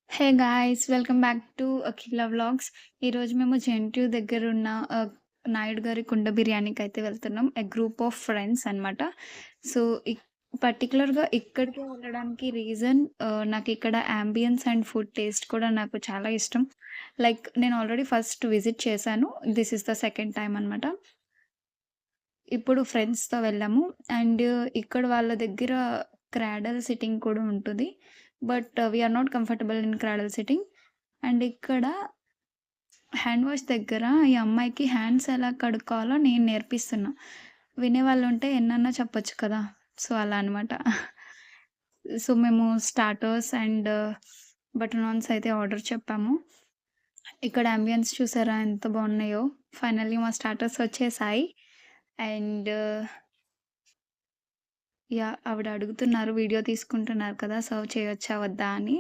Hey guys! Welcome back to Akhila vlogs. ఈరోజు మేము JNTU దగ్గరున్న నాయుడు గారి కుండ బిర్యానీకైతే వెళ్తున్నాం. గ్రూప్ ఆఫ్ ఫ్రెండ్స్ అనమాట. సో, పర్టిక్యులర్‌గా ఇక్కడికే వెళ్ళడానికి రీజన్ నాకిక్కడ యాంబియన్స్ అండ్ ఫుడ్ టేస్ట్ కూడా నాకు చాలా ఇష్టం. లైక్ నేను ఆల్రెడీ ఫస్ట్ విజిట్ చేశాను. This is the second time అనమాట. ఇప్పుడు ఫ్రెండ్స్‌తో వెళ్ళాము. అండ్ ఇక్కడ వాళ్ళ దగ్గర క్రాడల్ సిట్టింగ్ కూడా ఉంటది. But we are not comfortable in cradle sitting. And ఇక్కడ హ్యాండ్ వాష్ దగ్గర ఈ అమ్మాయికి హ్యాండ్స్ ఎలా కడుక్కోవాలో నేను నేర్పిస్తున్నా. వినేవాళ్ళుంటే ఎన్నన్నా చెప్పొచ్చు కదా! సో, అలా అనమాట. సో, మేము స్టార్టర్స్ అండ్ బటర్ నాన్స్ అయితే ఆర్డర్ చెప్పాము. ఇక్కడ యాంబియన్స్ చూసారా ఎంత బాగున్నాయో! ఫైనల్లీ మా స్టార్టర్స్ వచ్చేసాయి. And yeah! ఆవిడ అడుగుతున్నారు వీడియో తీసుకుంటున్నారు కదా! సర్వ్ చేయొచ్చా? వద్దా? అని.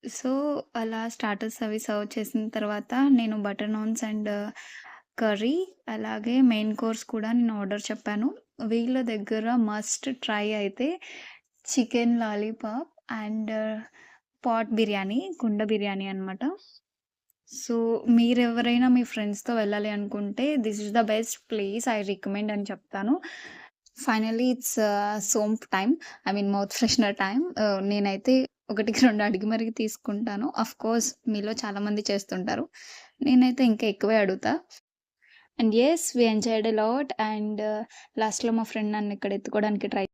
సో, అలా స్టార్టర్స్ అవి సర్వ్ చేసిన తర్వాత నేను బటర్ నాన్స్ అండ్ కర్రీ అలాగే మెయిన్ కోర్స్ కూడా నేను ఆర్డర్ చెప్పాను. వీళ్ళ దగ్గర మస్ట్ ట్రై అయితే chicken lollipop and pot biryani, కుండ బిర్యానీ అనమాట. సో, మీరెవరైనా మీ ఫ్రెండ్స్‌తో వెళ్ళాలి అనుకుంటే this is the best place I recommend అని చెప్తాను. ఫైనల్లీ ఇట్స్ సోంప్ time. I mean mouth freshener time. నేనైతే ఒకటికి 2 అడిగి మరీ తీసుకుంటాను. ఆఫ్‌కోర్స్ మీలో చాలా మంది చేస్తుంటారు. నేనైతే ఇంకా ఎక్కువే అడుగుతా. And yes we enjoyed a lot and లాస్ట్‌లో మా ఫ్రెండ్ నన్ను ఇక్కడ ఎత్తుకోవడానికి ట్రై